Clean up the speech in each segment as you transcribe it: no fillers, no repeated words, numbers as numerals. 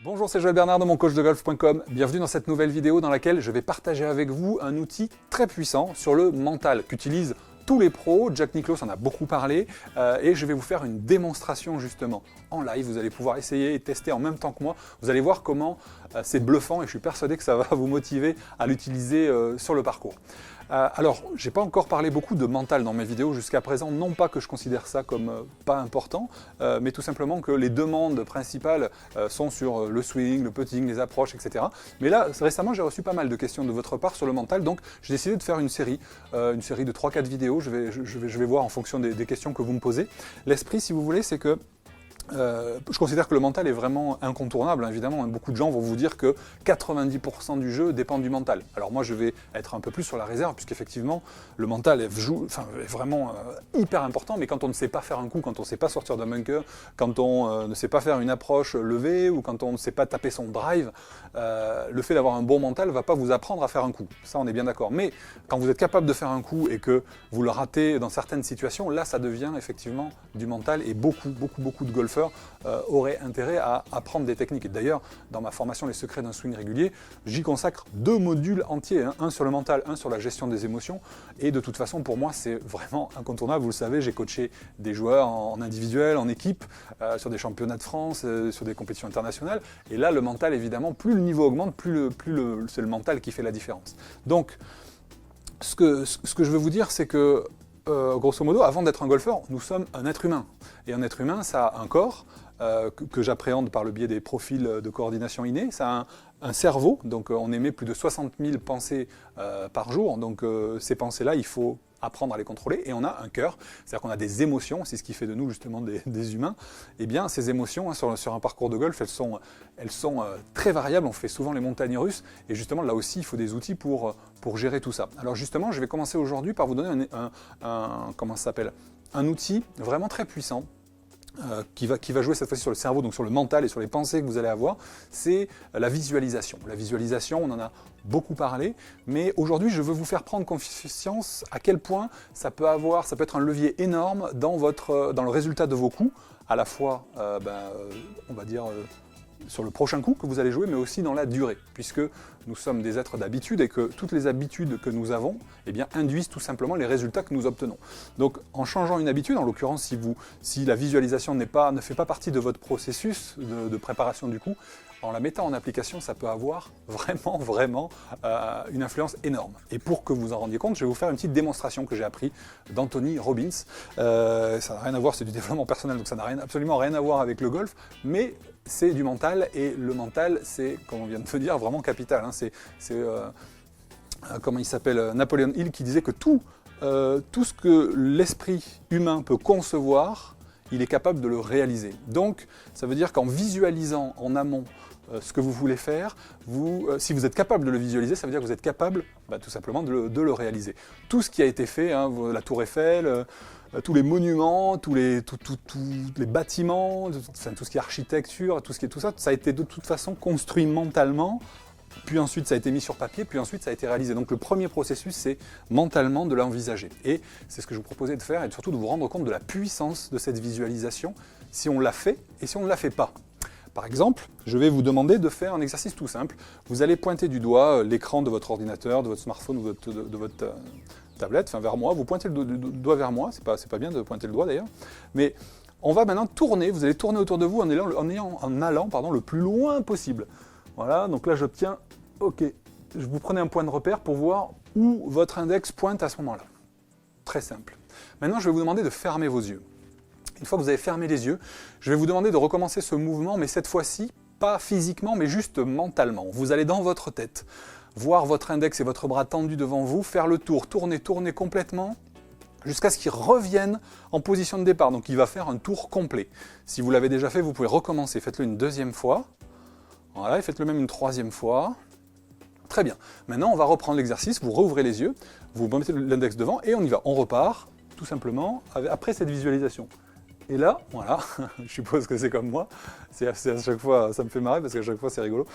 Bonjour, c'est Joël Bernard de moncoachdegolf.com. Bienvenue dans cette nouvelle vidéo dans laquelle je vais partager avec vous un outil très puissant sur le mental qu'utilisent tous les pros. Jack Nicklaus en a beaucoup parlé et je vais vous faire une démonstration justement en live. Vous allez pouvoir essayer et tester en même temps que moi. Vous allez voir comment c'est bluffant et je suis persuadé que ça va vous motiver à l'utiliser sur le parcours. Alors, j'ai pas encore parlé beaucoup de mental dans mes vidéos jusqu'à présent, non pas que je considère ça comme pas important, mais tout simplement que les demandes principales sont sur le swing, le putting, les approches, etc. Mais là, récemment, j'ai reçu pas mal de questions de votre part sur le mental, donc j'ai décidé de faire une série de 3-4 vidéos. Je vais voir en fonction des questions que vous me posez. L'esprit, si vous voulez, c'est que je considère que le mental est vraiment incontournable, hein, évidemment. Beaucoup de gens vont vous dire que 90% du jeu dépend du mental. Alors moi, je vais être un peu plus sur la réserve, puisqu'effectivement, le mental est vraiment hyper important, mais quand on ne sait pas faire un coup, quand on ne sait pas sortir d'un bunker, quand on ne sait pas faire une approche levée, ou quand on ne sait pas taper son drive, le fait d'avoir un bon mental ne va pas vous apprendre à faire un coup. Ça, on est bien d'accord. Mais quand vous êtes capable de faire un coup et que vous le ratez dans certaines situations, là, ça devient effectivement du mental, et beaucoup de golfeurs auraient intérêt à apprendre des techniques. Et d'ailleurs, dans ma formation Les secrets d'un swing régulier, j'y consacre 2 modules entiers, hein, un sur le mental, un sur la gestion des émotions. Et de toute façon, pour moi, c'est vraiment incontournable. Vous le savez, j'ai coaché des joueurs en individuel, en équipe, sur des championnats de France, sur des compétitions internationales. Et là, le mental, évidemment, plus le niveau augmente, c'est le mental qui fait la différence. Donc, ce que je veux vous dire, c'est que grosso modo, avant d'être un golfeur, nous sommes un être humain. Et un être humain, ça a un corps que j'appréhende par le biais des profils de coordination innés. Ça a un cerveau, donc on émet plus de 60 000 pensées par jour. Donc ces pensées-là, il faut apprendre à les contrôler. Et on a un cœur, c'est-à-dire qu'on a des émotions, c'est ce qui fait de nous justement des humains. Et bien ces émotions, hein, sur un parcours de golf, elles sont très variables. On fait souvent les montagnes russes. Et justement, là aussi, il faut des outils pour gérer tout ça. Alors justement, je vais commencer aujourd'hui par vous donner un outil vraiment très puissant. Qui va jouer cette fois-ci sur le cerveau, donc sur le mental et sur les pensées que vous allez avoir, c'est la visualisation. La visualisation, on en a beaucoup parlé, mais aujourd'hui, je veux vous faire prendre conscience à quel point ça peut être un levier énorme dans le résultat de vos coups, à la fois, on va dire, sur le prochain coup que vous allez jouer, mais aussi dans la durée, puisque nous sommes des êtres d'habitude et que toutes les habitudes que nous avons, eh bien, induisent tout simplement les résultats que nous obtenons. Donc, en changeant une habitude, en l'occurrence, si la visualisation ne fait pas partie de votre processus de préparation du coup, en la mettant en application, ça peut avoir vraiment une influence énorme. Et pour que vous en rendiez compte, je vais vous faire une petite démonstration que j'ai appris d'Anthony Robbins. Ça n'a rien à voir, c'est du développement personnel, donc ça n'a absolument rien à voir avec le golf, mais c'est du mental, et le mental, c'est, comme on vient de le dire, vraiment capital. Hein. Comment il s'appelle, Napoléon Hill, qui disait que tout ce que l'esprit humain peut concevoir, il est capable de le réaliser. Donc, ça veut dire qu'en visualisant en amont ce que vous voulez faire, si vous êtes capable de le visualiser, ça veut dire que vous êtes capable tout simplement de le réaliser. Tout ce qui a été fait, hein, la Tour Eiffel, tous les monuments, tous les bâtiments, tout ce qui est architecture, tout ça, ça a été de toute façon construit mentalement, puis ensuite ça a été mis sur papier, puis ensuite ça a été réalisé. Donc le premier processus, c'est mentalement de l'envisager. Et c'est ce que je vous proposais de faire, et surtout de vous rendre compte de la puissance de cette visualisation, si on l'a fait et si on ne la fait pas. Par exemple, je vais vous demander de faire un exercice tout simple. Vous allez pointer du doigt l'écran de votre ordinateur, de votre smartphone ou de votre tablette, vers moi. Vous pointez le doigt vers moi, c'est pas bien de pointer le doigt d'ailleurs. Mais on va maintenant tourner, vous allez tourner autour de vous en allant le plus loin possible. Voilà, donc là j'obtiens, ok, vous prenez un point de repère pour voir où votre index pointe à ce moment-là. Très simple. Maintenant, je vais vous demander de fermer vos yeux. Une fois que vous avez fermé les yeux, je vais vous demander de recommencer ce mouvement, mais cette fois-ci, pas physiquement, mais juste mentalement. Vous allez dans votre tête, voir votre index et votre bras tendus devant vous, faire le tour, tourner complètement, jusqu'à ce qu'il revienne en position de départ. Donc il va faire un tour complet. Si vous l'avez déjà fait, vous pouvez recommencer. Faites-le une deuxième fois. Voilà, et faites-le même une troisième fois. Très bien. Maintenant, on va reprendre l'exercice. Vous rouvrez les yeux, vous mettez l'index devant et on y va. On repart, tout simplement, après cette visualisation. Et là, voilà, je suppose que c'est comme moi. C'est à chaque fois, ça me fait marrer parce qu'à chaque fois, c'est rigolo.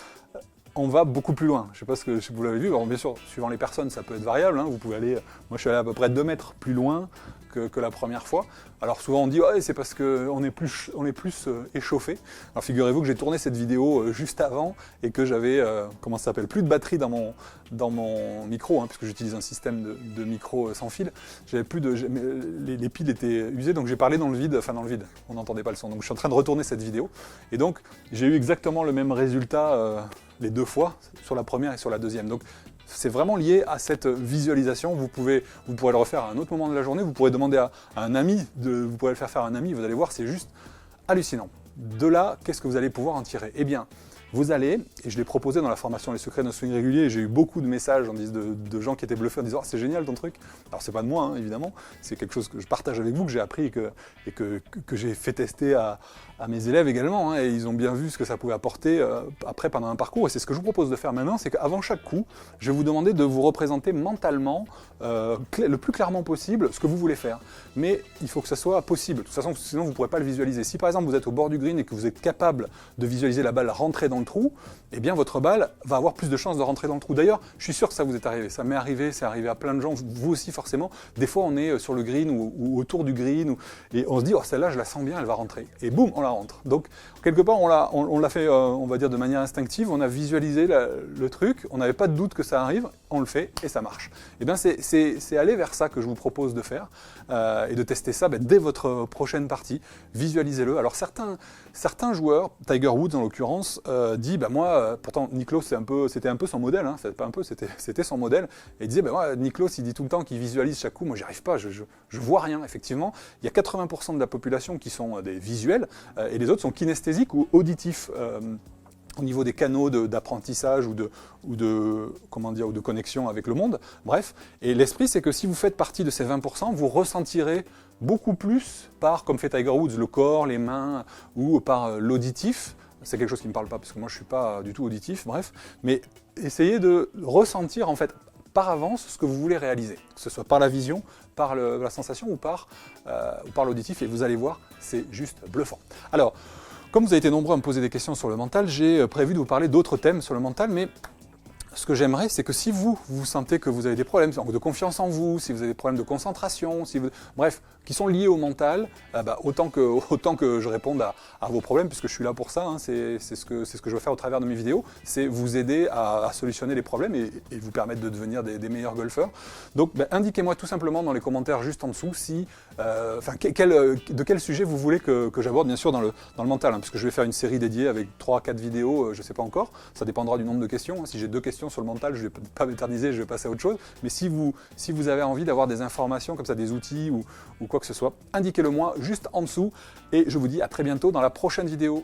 on va beaucoup plus loin. Je ne sais pas si vous l'avez vu. Alors, bien sûr, suivant les personnes, ça peut être variable. Hein. Vous pouvez aller, moi je suis allé à peu près 2 mètres plus loin que la première fois. Alors souvent on dit ouais, c'est parce qu'on est plus échauffé. Alors figurez-vous que j'ai tourné cette vidéo juste avant et que j'avais, comment ça s'appelle, plus de batterie dans mon micro, hein, puisque j'utilise un système de micro sans fil. J'avais plus de, les piles étaient usées, donc j'ai parlé dans le vide, on n'entendait pas le son. Donc je suis en train de retourner cette vidéo et donc j'ai eu exactement le même résultat les 2 fois, sur la première et sur la deuxième. Donc c'est vraiment lié à cette visualisation. Vous pourrez le refaire à un autre moment de la journée. Vous pourrez demander à un ami, vous pourrez le faire à un ami. Vous allez voir, c'est juste hallucinant. De là, qu'est-ce que vous allez pouvoir en tirer? Eh bien, vous allez, et je l'ai proposé dans la formation Les secrets d'un swing régulier, et j'ai eu beaucoup de messages de gens qui étaient bluffés en disant oh, c'est génial ton truc. Alors c'est pas de moi, hein, évidemment, c'est quelque chose que je partage avec vous, que j'ai appris et que j'ai fait tester à mes élèves également, hein, et ils ont bien vu ce que ça pouvait apporter après pendant un parcours. Et c'est ce que je vous propose de faire maintenant, c'est qu'avant chaque coup, je vais vous demander de vous représenter mentalement le plus clairement possible ce que vous voulez faire. Mais il faut que ça soit possible. De toute façon, sinon vous ne pourrez pas le visualiser. Si par exemple vous êtes au bord du green et que vous êtes capable de visualiser la balle rentrer dans le trou, eh bien votre balle va avoir plus de chances de rentrer dans le trou. D'ailleurs, je suis sûr que ça vous est arrivé. Ça m'est arrivé, c'est arrivé à plein de gens, vous aussi forcément. Des fois, on est sur le green ou autour du green et on se dit oh celle-là, je la sens bien, elle va rentrer. Et boum, on la rentre. Donc quelque part, on l'a fait, on va dire de manière instinctive. On a visualisé le truc. On n'avait pas de doute que ça arrive. On le fait et ça marche. Et bien c'est aller vers ça que je vous propose de faire et de tester ça dès votre prochaine partie. Visualisez-le. Alors certains joueurs, Tiger Woods en l'occurrence, dit moi, pourtant Nicklaus c'était un peu son modèle, hein, c'était son modèle, et il disait moi, Nicklaus il dit tout le temps qu'il visualise chaque coup, moi j'y arrive pas, je vois rien. Effectivement, il y a 80% de la population qui sont des visuels et les autres sont kinesthésiques ou auditifs. Au niveau des canaux d'apprentissage ou de connexion avec le monde, bref. Et l'esprit, c'est que si vous faites partie de ces 20%, vous ressentirez beaucoup plus par, comme fait Tiger Woods, le corps, les mains, ou par l'auditif. C'est quelque chose qui ne me parle pas, parce que moi je ne suis pas du tout auditif, bref. Mais essayez de ressentir, en fait, par avance, ce que vous voulez réaliser. Que ce soit par la vision, par la sensation ou par l'auditif. Et vous allez voir, c'est juste bluffant. Alors, comme vous avez été nombreux à me poser des questions sur le mental, j'ai prévu de vous parler d'autres thèmes sur le mental, mais ce que j'aimerais, c'est que si vous sentez que vous avez des problèmes de confiance en vous, si vous avez des problèmes de concentration, bref, qui sont liés au mental, autant que je réponde à vos problèmes, puisque je suis là pour ça, hein, c'est ce que je veux faire au travers de mes vidéos, c'est vous aider à solutionner les problèmes et vous permettre de devenir des meilleurs golfeurs. Donc indiquez-moi tout simplement dans les commentaires juste en dessous de quel sujet vous voulez que j'aborde, bien sûr dans le mental, hein, puisque je vais faire une série dédiée avec 3-4 vidéos, je ne sais pas encore, ça dépendra du nombre de questions. Hein. Si j'ai 2 questions sur le mental, je ne vais pas m'éterniser, je vais passer à autre chose. Mais si vous avez envie d'avoir des informations comme ça, des outils ou quoi que ce soit, indiquez-le moi juste en dessous. Et je vous dis à très bientôt dans la prochaine vidéo.